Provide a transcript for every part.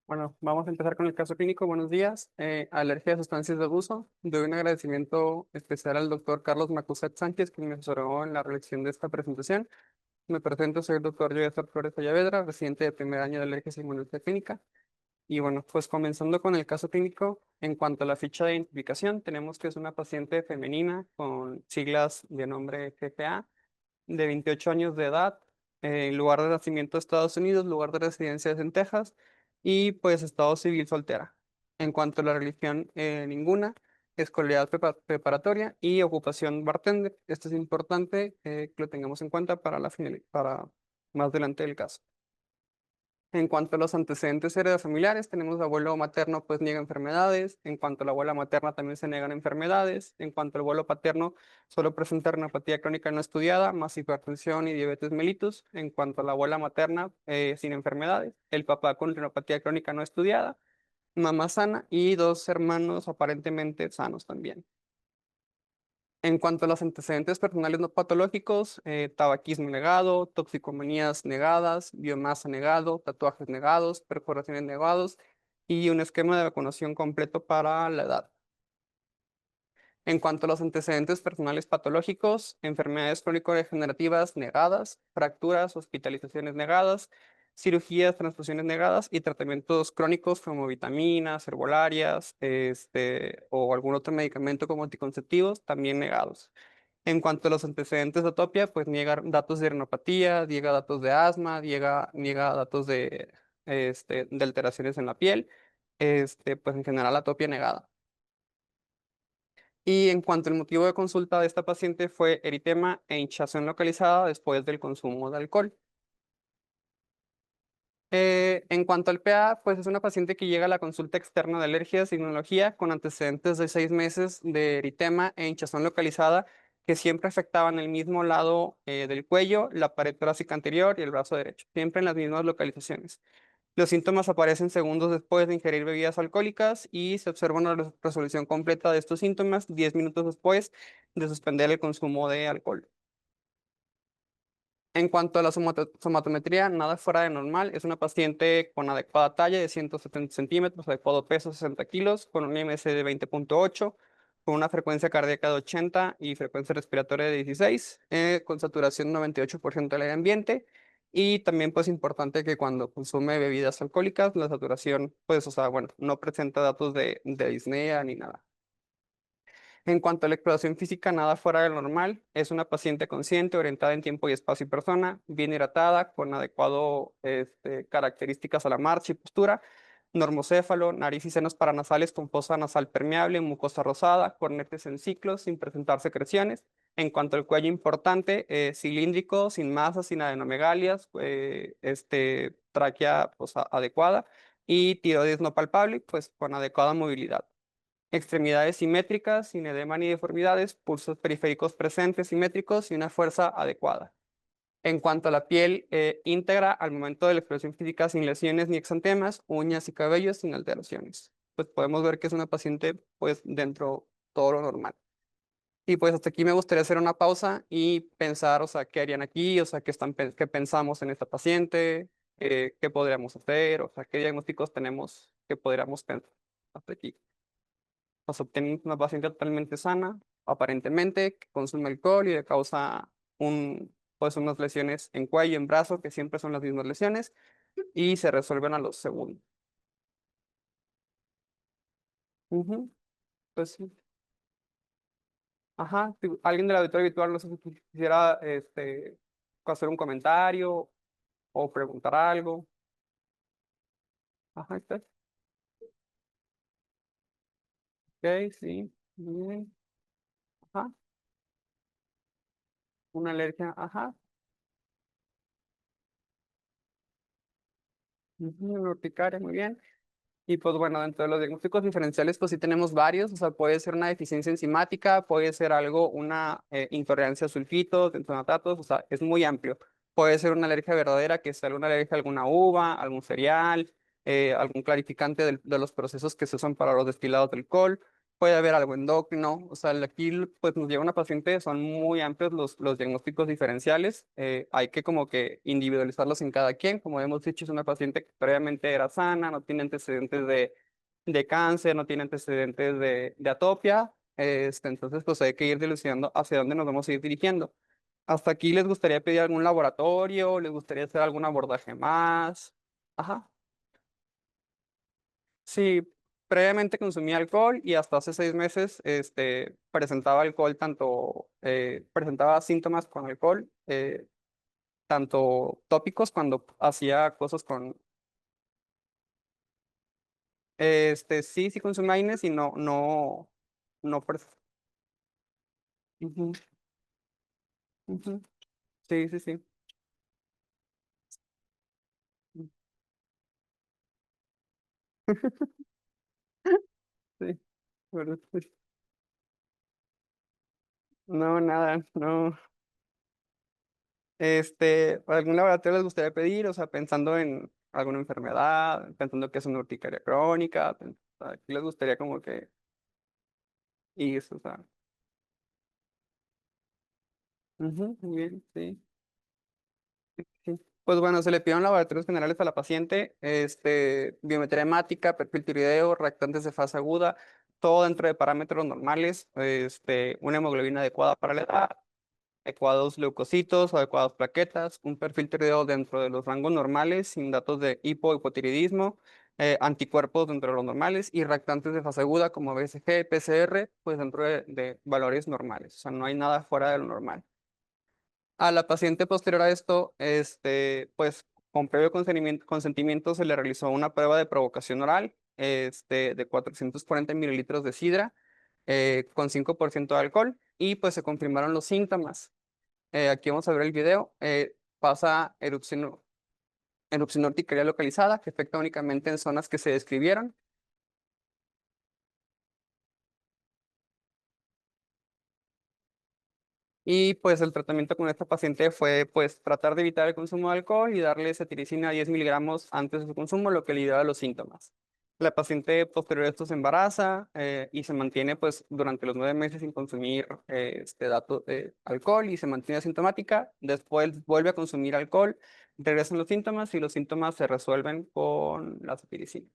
Bueno, vamos a empezar con el caso clínico. Buenos días. Alergia a sustancias de abuso. Doy un agradecimiento especial al doctor Carlos Macuset Sánchez, quien me asesoró en la realización de esta presentación. Me presento, soy el doctor Joel Flores Ayavedra, residente de primer año de alergias e inmunología clínica. Y bueno, pues comenzando con el caso clínico, en cuanto a la ficha de identificación, tenemos que es una paciente femenina con siglas de nombre GPA, de 28 años de edad, lugar de nacimiento Estados Unidos, lugar de residencia es en Texas y pues estado civil soltera. En cuanto a la religión, ninguna, escolaridad preparatoria y ocupación bartender. Esto es importante que lo tengamos en cuenta para para más adelante del caso. En cuanto a los antecedentes heredofamiliares, tenemos abuelo materno, pues niega enfermedades. En cuanto a la abuela materna, también se niegan enfermedades. En cuanto al abuelo paterno, solo presenta renopatía crónica no estudiada, más hipertensión y diabetes mellitus. En cuanto a la abuela materna, sin enfermedades. El papá con renopatía crónica no estudiada, mamá sana y dos hermanos aparentemente sanos también. En cuanto a los antecedentes personales no patológicos, tabaquismo negado, toxicomanías negadas, biomasa negado, tatuajes negados, perforaciones negados y un esquema de vacunación completo para la edad. En cuanto a los antecedentes personales patológicos, enfermedades crónico-degenerativas negadas, fracturas, hospitalizaciones negadas, cirugías, transfusiones negadas y tratamientos crónicos como vitaminas, herbolarias, o algún otro medicamento como anticonceptivos también negados. En cuanto a los antecedentes de atopia, pues niega datos de renopatía, niega datos de asma, niega datos de alteraciones en la piel, pues en general atopia negada. Y en cuanto al motivo de consulta de esta paciente fue eritema e hinchazón localizada después del consumo de alcohol. En cuanto al PA, pues es una paciente que llega a la consulta externa de alergias y inmunología con antecedentes de 6 meses de eritema e hinchazón localizada que siempre afectaban el mismo lado del cuello, la pared torácica anterior y el brazo derecho, siempre en las mismas localizaciones. Los síntomas aparecen segundos después de ingerir bebidas alcohólicas y se observa una resolución completa de estos síntomas 10 minutos después de suspender el consumo de alcohol. En cuanto a la somatometría, nada fuera de normal. Es una paciente con adecuada talla de 170 centímetros, adecuado peso 60 kilos, con un IMC de 20.8, con una frecuencia cardíaca de 80 y frecuencia respiratoria de 16, con saturación 98% del aire ambiente. Y también pues importante que cuando consume bebidas alcohólicas, la saturación, pues, o sea, bueno, no presenta datos de disnea ni nada. En cuanto a la exploración física, nada fuera de lo normal. Es una paciente consciente, orientada en tiempo y espacio y persona, bien hidratada, con adecuado características a la marcha y postura, normocéfalo, nariz y senos paranasales con fosa nasal permeable, mucosa rosada, cornetes en ciclos, sin presentar secreciones. En cuanto al cuello importante, cilíndrico, sin masas, sin adenomegalias, tráquea pues, adecuada y tiroides no palpable, pues con adecuada movilidad. Extremidades simétricas, sin edema ni deformidades, pulsos periféricos presentes simétricos y una fuerza adecuada. En cuanto a la piel, íntegra al momento de la expresión física sin lesiones ni exantemas, uñas y cabellos sin alteraciones. Pues podemos ver que es una paciente pues dentro todo lo normal. Y pues hasta aquí me gustaría hacer una pausa y pensar, o sea, qué harían aquí, o sea, qué pensamos en esta paciente, qué podríamos hacer, o sea, qué diagnósticos tenemos que podríamos pensar hasta aquí. Nos obtenemos una paciente totalmente sana, aparentemente, que consume alcohol y le causa pues unas lesiones en cuello, en brazo, que siempre son las mismas lesiones, y se resuelven a los segundos. Ujú, pues sí. Ajá, si alguien del auditorio habitual, no sé si quisiera hacer un comentario o preguntar algo. Ajá, está. Ok, sí. Muy bien. Ajá, una alergia, ajá. Ujú, una urticaria, muy bien. Y pues bueno, dentro de los diagnósticos diferenciales, pues sí tenemos varios, o sea, puede ser una deficiencia enzimática, puede ser algo, una intolerancia a sulfitos, bentonatatos, o sea, es muy amplio. Puede ser una alergia verdadera, que sea alguna alergia a alguna uva, algún cereal, algún clarificante de los procesos que se usan para los destilados de alcohol. puede haber algo endocrino, o sea, aquí pues nos llega una paciente, son muy amplios los diagnósticos diferenciales, hay que como que individualizarlos en cada quien, como hemos dicho, es una paciente que previamente era sana, no tiene antecedentes de cáncer, no tiene antecedentes de atopia, entonces pues hay que ir dilucidando hacia dónde nos vamos a ir dirigiendo. ¿Hasta aquí les gustaría pedir algún laboratorio? ¿Les gustaría hacer algún abordaje más? Ajá. Sí, previamente consumía alcohol y hasta hace 6 meses presentaba alcohol, presentaba síntomas con alcohol, tanto tópicos cuando hacía cosas con, sí consumía AINES y no, ujú, ujú, sí, sí, sí. Sí, pero, pues, no, nada, no. ¿Algún laboratorio les gustaría pedir? O sea, pensando en alguna enfermedad, pensando que es una urticaria crónica, o sea, ¿qué les gustaría como que ir, o sea? Ujú, muy bien, sí, sí. Pues bueno, se le pidieron laboratorios generales a la paciente, biometría hemática, perfil tiroideo, reactantes de fase aguda, todo dentro de parámetros normales, una hemoglobina adecuada para la edad, adecuados leucocitos, adecuadas plaquetas, un perfil tiroideo dentro de los rangos normales, sin datos de hipotiroidismo, anticuerpos dentro de los normales y reactantes de fase aguda como BCG, PCR, pues dentro de valores normales, o sea, no hay nada fuera de lo normal. A la paciente posterior a esto, pues con previo consentimiento se le realizó una prueba de provocación oral, de 440 mililitros de sidra, con 5% de alcohol, y pues se confirmaron los síntomas. Aquí vamos a ver el video. Pasa erupción urticaria localizada, que afecta únicamente en zonas que se describieron. Y pues el tratamiento con esta paciente fue pues tratar de evitar el consumo de alcohol y darle cetiricina a 10 miligramos antes de su consumo, lo que lidera los síntomas. La paciente posterior a esto se embaraza y se mantiene pues durante los 9 meses sin consumir este dato de alcohol y se mantiene asintomática. Después vuelve a consumir alcohol, regresan los síntomas y los síntomas se resuelven con la cetiricina.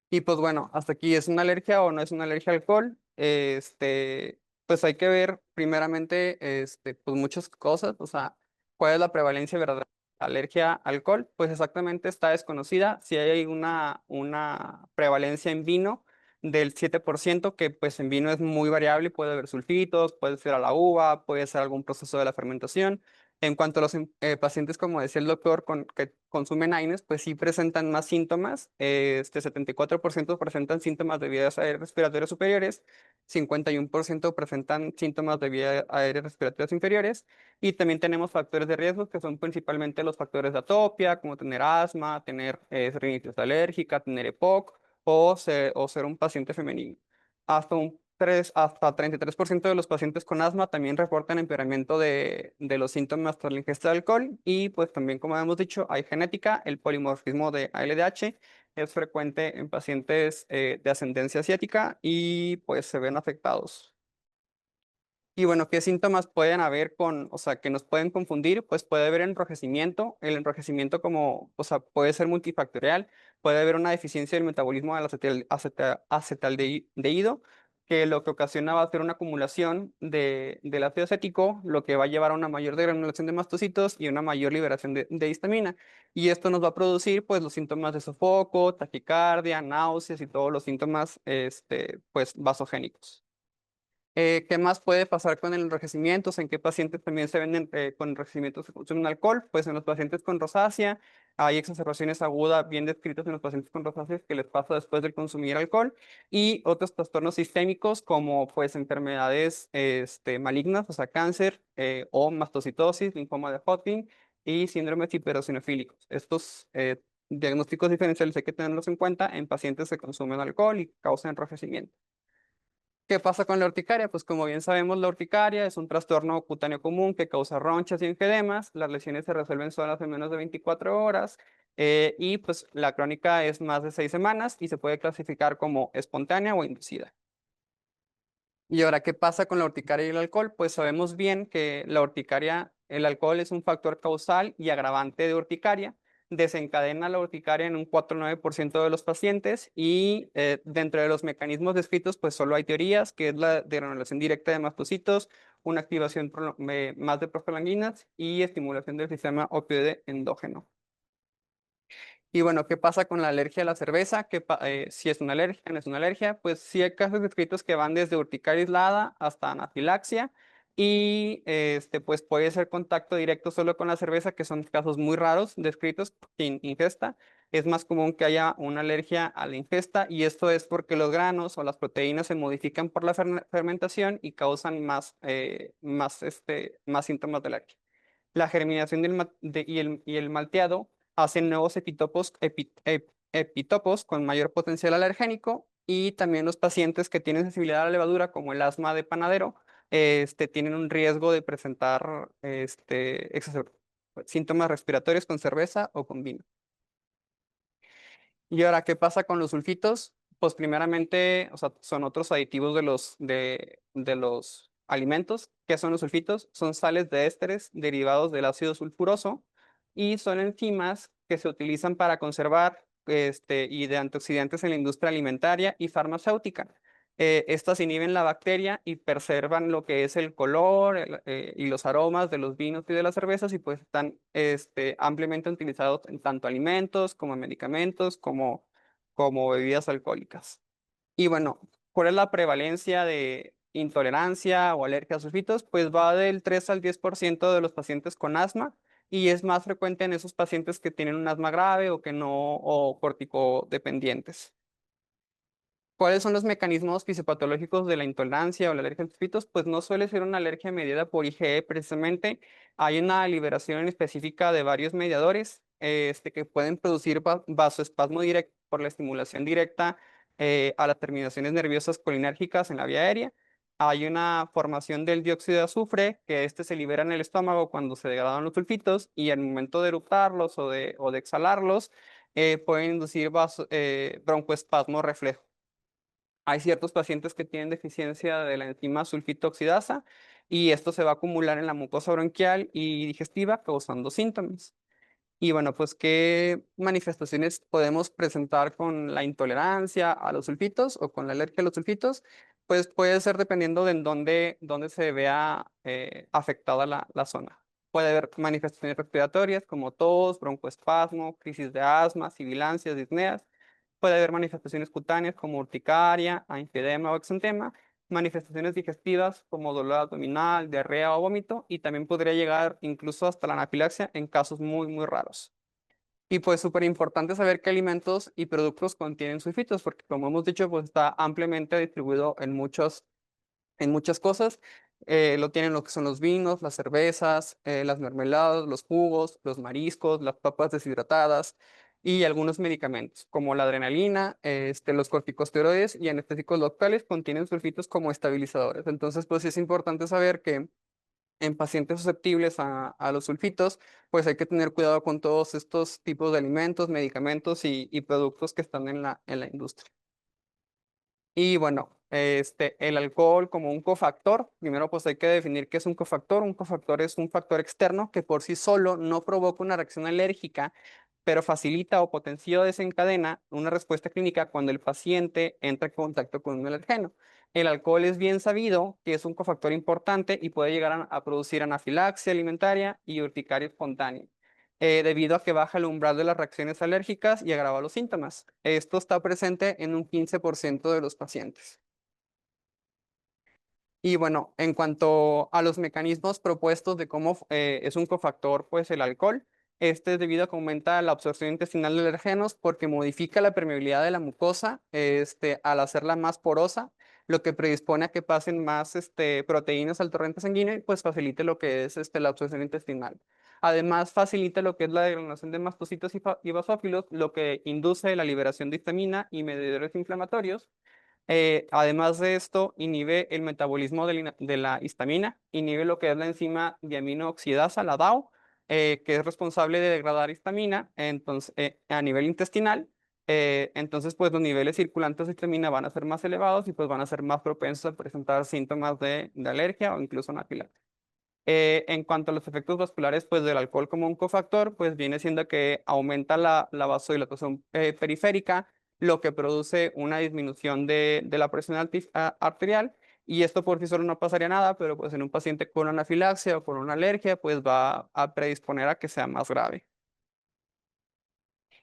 Y pues bueno, hasta aquí es una alergia o no es una alergia al alcohol. Pues hay que ver primeramente, pues muchas cosas, o sea, cuál es la prevalencia verdadera de la alergia al alcohol. Pues exactamente está desconocida. Si hay una prevalencia en vino del 7%, que pues en vino es muy variable, puede haber sulfitos, puede ser a la uva, puede ser algún proceso de la fermentación. En cuanto a los pacientes, como decía el doctor, que consumen AINES, pues sí presentan más síntomas. 74% presentan síntomas de vías aéreas respiratorias superiores, 51% presentan síntomas de vías aéreas respiratorias inferiores, y también tenemos factores de riesgo que son principalmente los factores de atopia, como tener asma, tener rinitis alérgica, tener EPOC o ser un paciente femenino. Hasta 33% de los pacientes con asma también reportan empeoramiento de los síntomas tras la ingesta de alcohol y pues también como hemos dicho hay genética, el polimorfismo de ALDH es frecuente en pacientes de ascendencia asiática y pues se ven afectados. Y bueno, ¿qué síntomas pueden haber o sea, que nos pueden confundir? Pues puede haber enrojecimiento. El enrojecimiento o sea, puede ser multifactorial. Puede haber una deficiencia del metabolismo del acetaldehído, que lo que ocasiona va a ser una acumulación del ácido acético, lo que va a llevar a una mayor degranulación de mastocitos y una mayor liberación de histamina. Y esto nos va a producir, pues, los síntomas de sofoco, taquicardia, náuseas y todos los síntomas, pues, vasogénicos. ¿Qué más puede pasar con el enrojecimiento? ¿En qué pacientes también se ven con enrojecimiento se consumen alcohol? Pues en los pacientes con rosácea hay exacerbaciones agudas bien descritas en los pacientes con rosácea que les pasa después de consumir alcohol y otros trastornos sistémicos como pues enfermedades malignas, o sea, cáncer o mastocitosis, linfoma de Hodgkin y síndromes hiperosinofílicos. Estos diagnósticos diferenciales hay que tenerlos en cuenta en pacientes que consumen alcohol y causan enrojecimiento. ¿Qué pasa con la urticaria? Pues como bien sabemos, la urticaria es un trastorno cutáneo común que causa ronchas y enjedemas. Las lesiones se resuelven solas en menos de 24 horas. Y pues la crónica es más de 6 semanas y se puede clasificar como espontánea o inducida. Y ahora, ¿qué pasa con la urticaria y el alcohol? Pues sabemos bien que la urticaria, el alcohol es un factor causal y agravante de urticaria. Desencadena la urticaria en un 4 o 9% de los pacientes y dentro de los mecanismos descritos, pues solo hay teorías, que es la degranulación directa de mastocitos, una activación más de prostaglandinas y estimulación del sistema opioide endógeno. Y bueno, ¿qué pasa con la alergia a la cerveza? Si es una alergia, no es una alergia. Pues sí hay casos descritos que van desde urticaria aislada hasta anafilaxia y pues puede ser contacto directo solo con la cerveza, que son casos muy raros descritos sin ingesta. Es más común que haya una alergia a la ingesta y esto es porque los granos o las proteínas se modifican por la fermentación y causan más síntomas de alergia. La germinación y el malteado hacen nuevos epitopos con mayor potencial alergénico y también los pacientes que tienen sensibilidad a la levadura, como el asma de panadero, tienen un riesgo de presentar síntomas respiratorios con cerveza o con vino. Y ahora, ¿qué pasa con los sulfitos? Pues primeramente, o sea, son otros aditivos de los alimentos. ¿Qué son los sulfitos? Son sales de ésteres derivados del ácido sulfuroso y son enzimas que se utilizan para conservar y de antioxidantes en la industria alimentaria y farmacéutica. Estas inhiben la bacteria y preservan lo que es el color y los aromas de los vinos y de las cervezas y pues están ampliamente utilizados en tanto alimentos como en medicamentos como bebidas alcohólicas. Y bueno, ¿cuál es la prevalencia de intolerancia o alergia a sulfitos? Pues va del 3 al 10% de los pacientes con asma y es más frecuente en esos pacientes que tienen un asma grave o que no, o corticodependientes. ¿Cuáles son los mecanismos fisiopatológicos de la intolerancia o la alergia a los sulfitos? Pues no suele ser una alergia mediada por IgE precisamente. Hay una liberación específica de varios mediadores que pueden producir vasoespasmo directo por la estimulación directa a las terminaciones nerviosas colinérgicas en la vía aérea. Hay una formación del dióxido de azufre, que se libera en el estómago cuando se degradan los sulfitos y al momento de eructarlos o de exhalarlos, pueden inducir broncoespasmo reflejo. Hay ciertos pacientes que tienen deficiencia de la enzima sulfito-oxidasa y esto se va a acumular en la mucosa bronquial y digestiva causando síntomas. Y bueno, pues, ¿qué manifestaciones podemos presentar con la intolerancia a los sulfitos o con la alergia a los sulfitos? Pues puede ser dependiendo de en dónde se vea afectada la zona. Puede haber manifestaciones respiratorias como tos, broncoespasmo, crisis de asma, sibilancias, disneas. Puede haber manifestaciones cutáneas como urticaria, enfisema o exantema, manifestaciones digestivas como dolor abdominal, diarrea o vómito, y también podría llegar incluso hasta la anafilaxia en casos muy, muy raros. Y pues súper importante saber qué alimentos y productos contienen sulfitos, porque como hemos dicho, pues está ampliamente distribuido en muchas cosas. Lo tienen lo que son los vinos, las cervezas, las mermeladas, los jugos, los mariscos, las papas deshidratadas y algunos medicamentos, como la adrenalina, los corticosteroides y anestésicos locales contienen sulfitos como estabilizadores. Entonces, pues es importante saber que en pacientes susceptibles a los sulfitos, pues hay que tener cuidado con todos estos tipos de alimentos, medicamentos y productos que están en la industria. Y bueno, el alcohol como un cofactor, primero pues hay que definir qué es un cofactor. Un cofactor es un factor externo que por sí solo no provoca una reacción alérgica, pero facilita o potencia o desencadena una respuesta clínica cuando el paciente entra en contacto con un alergeno. El alcohol es bien sabido que es un cofactor importante y puede llegar a producir anafilaxia alimentaria y urticaria espontánea debido a que baja el umbral de las reacciones alérgicas y agrava los síntomas. Esto está presente en un 15% de los pacientes. Y bueno, en cuanto a los mecanismos propuestos de cómo es un cofactor, pues el alcohol, este es debido a que aumenta la absorción intestinal de alergenos porque modifica la permeabilidad de la mucosa, al hacerla más porosa, lo que predispone a que pasen más proteínas al torrente sanguíneo y pues facilite lo que es la absorción intestinal. Además, facilita lo que es la degradación de mastocitos y basófilos, lo que induce la liberación de histamina y mediadores inflamatorios. Además de esto, inhibe el metabolismo de la histamina, inhibe lo que es la enzima diamino oxidasa, la DAO, que es responsable de degradar histamina entonces, a nivel intestinal. Entonces, pues los niveles circulantes de histamina van a ser más elevados y pues van a ser más propensos a presentar síntomas de alergia o incluso anafilaxia. En cuanto a los efectos vasculares, pues del alcohol como un cofactor, pues viene siendo que aumenta la vasodilatación periférica, lo que produce una disminución de la presión arterial, y esto por sí solo no pasaría nada, pero pues en un paciente con anafilaxia o con una alergia, pues va a predisponer a que sea más grave.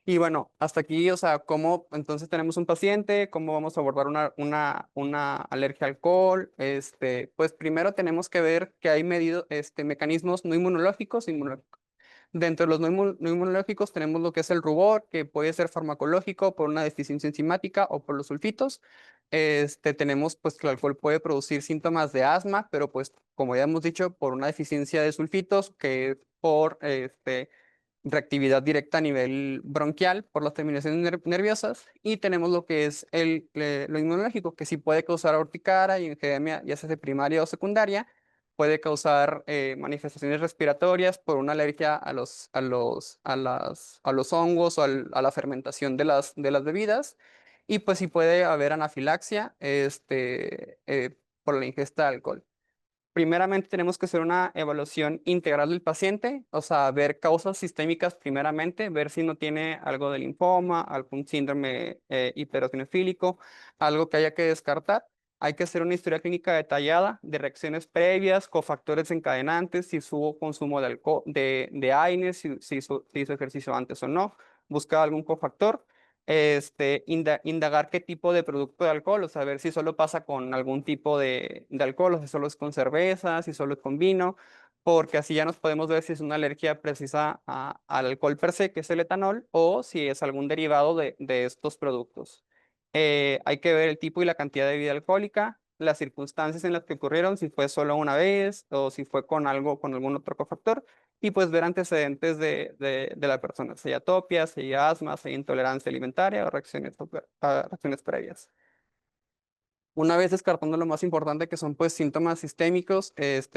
Y bueno, hasta aquí, o sea, cómo entonces tenemos un paciente, cómo vamos a abordar una alergia al alcohol. Pues primero tenemos que ver que hay medido, mecanismos no inmunológicos. Dentro de los no inmunológicos tenemos lo que es el rubor, que puede ser farmacológico por una deficiencia enzimática o por los sulfitos. Tenemos pues que el alcohol puede producir síntomas de asma, pero pues como ya hemos dicho, por una deficiencia de sulfitos, que es por reactividad directa a nivel bronquial por las terminaciones nerviosas, y tenemos lo que es lo inmunológico, que sí puede causar urticaria y engedemia, ya sea de primaria o secundaria, puede causar manifestaciones respiratorias por una alergia a los hongos o a la fermentación de las bebidas, y pues sí puede haber anafilaxia por la ingesta de alcohol. Primeramente tenemos que hacer una evaluación integral del paciente, o sea, ver causas sistémicas primeramente, ver si no tiene algo de linfoma, algún síndrome hiperosinofílico, algo que haya que descartar. Hay que hacer una historia clínica detallada de reacciones previas, cofactores encadenantes, si hubo consumo de alcohol, de AINES, si hizo ejercicio antes o no, buscar algún cofactor. Indagar qué tipo de producto de alcohol, o saber si solo pasa con algún tipo de alcohol, o si solo es con cerveza, si solo es con vino, porque así ya nos podemos ver si es una alergia precisa al alcohol per se, que es el etanol, o si es algún derivado de estos productos. Hay que ver el tipo y la cantidad de bebida alcohólica, las circunstancias en las que ocurrieron, si fue solo una vez o si fue con algo, con algún otro cofactor, y pues ver antecedentes de la persona, sea atopia, sea asma, sea intolerancia alimentaria o reacciones previas. Una vez descartando lo más importante que son pues síntomas sistémicos,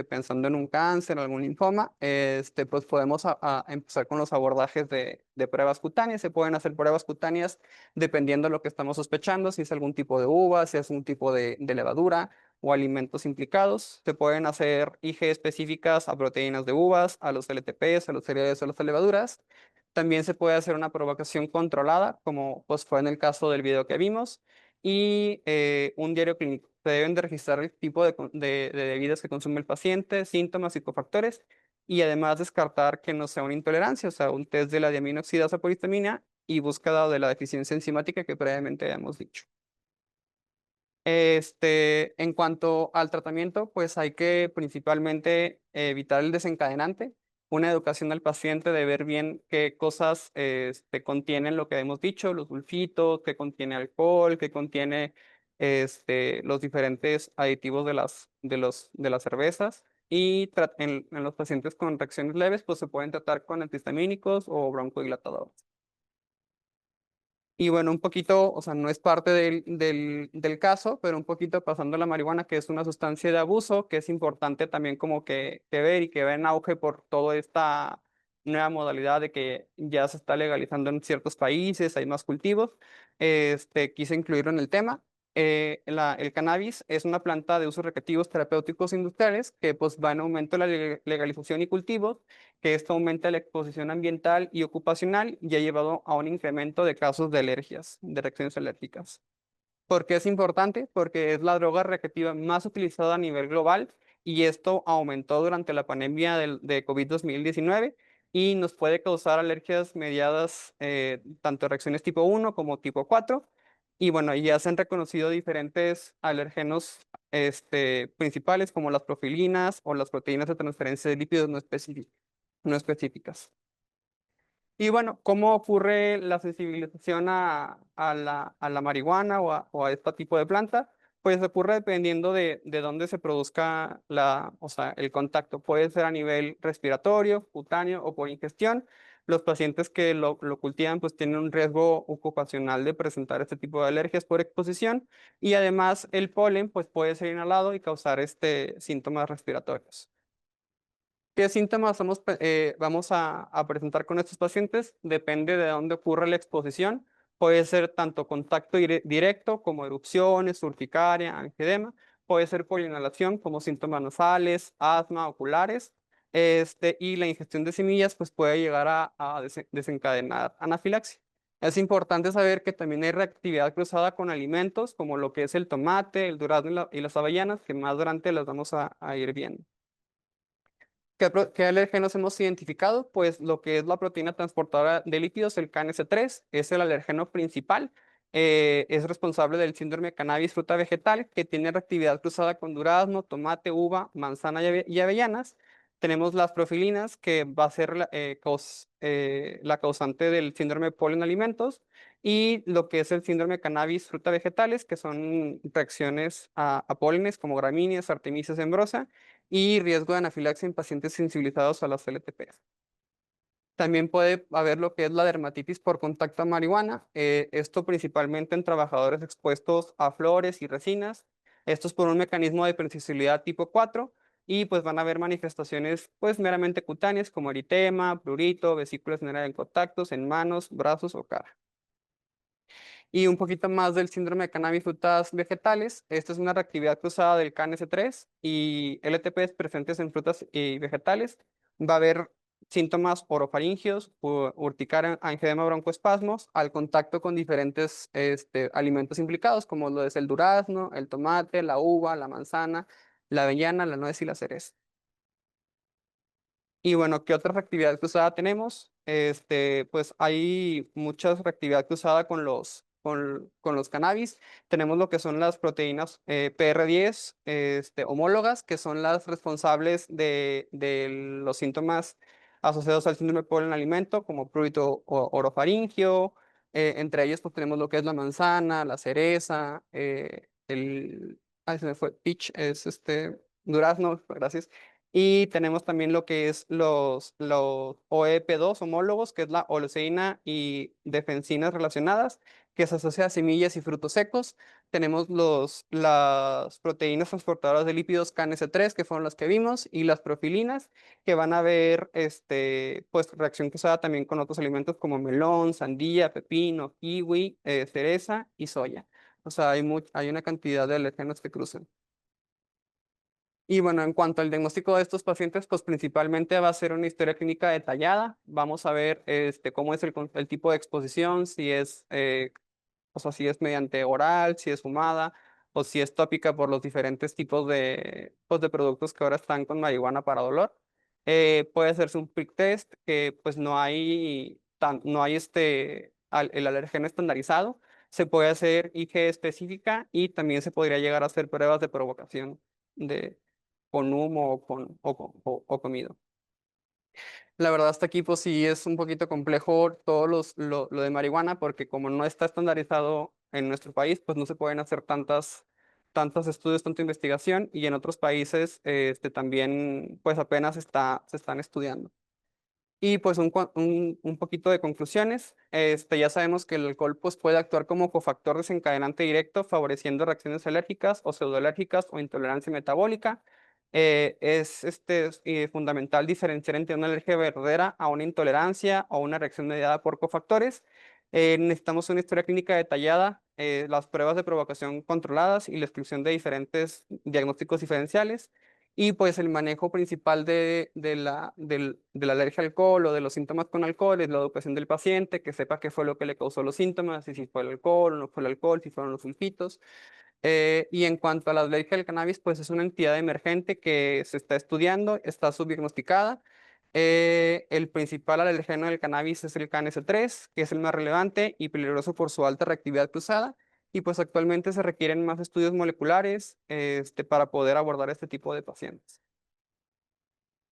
pensando en un cáncer o algún linfoma, pues podemos a empezar con los abordajes de pruebas cutáneas. Se pueden hacer pruebas cutáneas dependiendo de lo que estamos sospechando, si es algún tipo de uva, si es un tipo de levadura o alimentos implicados. Se pueden hacer IG específicas a proteínas de uvas, a los LTPs, a los cereales o a las levaduras. También se puede hacer una provocación controlada, como pues fue en el caso del video que vimos, y un diario clínico. Se deben de registrar el tipo de bebidas que consume el paciente, síntomas y cofactores, y además descartar que no sea una intolerancia, o sea, un test de la diaminoxidasa por histamina y búsqueda de la deficiencia enzimática que previamente habíamos dicho. En cuanto al tratamiento, pues hay que principalmente evitar el desencadenante, una educación al paciente de ver bien qué cosas contienen lo que hemos dicho, los sulfitos, qué contiene alcohol, qué contiene los diferentes aditivos de las cervezas. Y en los pacientes con reacciones leves, pues se pueden tratar con antihistamínicos o broncodilatadores. Y bueno, un poquito, o sea, no es parte del caso, pero un poquito pasando a la marihuana, que es una sustancia de abuso, que es importante también como que ver y que va en auge por toda esta nueva modalidad de que ya se está legalizando en ciertos países, hay más cultivos. Quise incluirlo en el tema. El cannabis es una planta de usos recreativos terapéuticos industriales que pues va en aumento la legalización y cultivo, que esto aumenta la exposición ambiental y ocupacional y ha llevado a un incremento de casos de alergias, de reacciones alérgicas. ¿Por qué es importante? Porque es la droga recreativa más utilizada a nivel global y esto aumentó durante la pandemia de COVID-19 y nos puede causar alergias mediadas, tanto reacciones tipo 1 como tipo 4. Y bueno, ya se han reconocido diferentes alergenos principales como las profilinas o las proteínas de transferencia de lípidos no específicas. Y bueno, ¿cómo ocurre la sensibilización a la marihuana o a este tipo de planta? Pues ocurre dependiendo de dónde se produzca o sea, el contacto. Puede ser a nivel respiratorio, cutáneo o por ingestión. Los pacientes que lo cultivan pues tienen un riesgo ocupacional de presentar este tipo de alergias por exposición, y además el polen pues puede ser inhalado y causar síntomas respiratorios. ¿Qué síntomas vamos a presentar con estos pacientes? Depende de dónde ocurre la exposición. Puede ser tanto contacto directo como erupciones, urticaria, angedema. Puede ser por inhalación como síntomas nasales, asma, oculares. Y la ingestión de semillas pues puede llegar a desencadenar anafilaxia. Es importante saber que también hay reactividad cruzada con alimentos como lo que es el tomate, el durazno y las avellanas, que más adelante las vamos a ir viendo. ¿Qué alérgenos hemos identificado? Pues lo que es la proteína transportadora de lípidos, el KNS3, es el alérgeno principal. Es responsable del síndrome cannabis fruta vegetal, que tiene reactividad cruzada con durazno, tomate, uva, manzana y avellanas. Tenemos las profilinas, que va a ser la causante del síndrome polen alimentos, y lo que es el síndrome cannabis fruta vegetales, que son reacciones a pólenes como gramíneas, artemisias, ambrosa, y riesgo de anafilaxia en pacientes sensibilizados a las LTPs. También puede haber lo que es la dermatitis por contacto a marihuana, esto principalmente en trabajadores expuestos a flores y resinas. Esto es por un mecanismo de hipersensibilidad tipo 4 y pues van a haber manifestaciones pues meramente cutáneas como eritema, prurito, vesículas en contactos en manos, brazos o cara. Y un poquito más del síndrome de cannabis frutas vegetales. Esta es una reactividad cruzada del KNS3 y LTPs presentes en frutas y vegetales. Va a haber síntomas orofaringios, urticaria, angedema, broncoespasmos, al contacto con diferentes alimentos implicados, como lo es el durazno, el tomate, la uva, la manzana, la avellana, la nuez y la cereza. Y bueno, ¿qué otra reactividad cruzada tenemos? Pues hay mucha reactividad cruzada con los cannabis. Tenemos lo que son las proteínas PR10 homólogas, que son las responsables de los síntomas asociados al síndrome de polen alimento, como prurito orofaringio. Entre ellos, pues tenemos lo que es la manzana, la cereza, ay, se me fue, peach, es durazno, gracias. Y tenemos también lo que es los OEP2 homólogos, que es la oleoseína y defensinas relacionadas, que se asocia a semillas y frutos secos. Tenemos las proteínas transportadoras de lípidos KNS3, que fueron las que vimos, y las profilinas, que van a ver pues, reacción cruzada también con otros alimentos como melón, sandía, pepino, kiwi, cereza y soya. O sea, hay una cantidad de alérgenos que cruzan. Y bueno, en cuanto al diagnóstico de estos pacientes, pues principalmente va a ser una historia clínica detallada. Vamos a ver cómo es el tipo de exposición, si es, o sea, si es mediante oral, si es fumada o si es tópica por los diferentes tipos pues, de productos que ahora están con marihuana para dolor. Puede hacerse un prick test, que pues no hay el alergeno estandarizado. Se puede hacer IG específica y también se podría llegar a hacer pruebas de provocación con humo o comido. La verdad, hasta aquí pues sí es un poquito complejo todo lo de marihuana porque como no está estandarizado en nuestro país, pues no se pueden hacer tantos estudios, tanta investigación y en otros países también pues apenas se están estudiando. Y pues un poquito de conclusiones. Ya sabemos que el alcohol pues, puede actuar como cofactor desencadenante directo, favoreciendo reacciones alérgicas o pseudoalérgicas o intolerancia metabólica. Es fundamental diferenciar entre una alergia verdadera a una intolerancia o una reacción mediada por cofactores. Necesitamos una historia clínica detallada, las pruebas de provocación controladas y la exclusión de diferentes diagnósticos diferenciales. Y pues el manejo principal de la alergia al alcohol o de los síntomas con alcohol es la educación del paciente, que sepa qué fue lo que le causó los síntomas, y si fue el alcohol o no fue el alcohol, si fueron los sulfitos. Y en cuanto a la alergia al cannabis, pues es una entidad emergente que se está estudiando, está subdiagnosticada. El principal alergeno del cannabis es el KNS3, que es el más relevante y peligroso por su alta reactividad cruzada. Y pues actualmente se requieren más estudios moleculares para poder abordar este tipo de pacientes.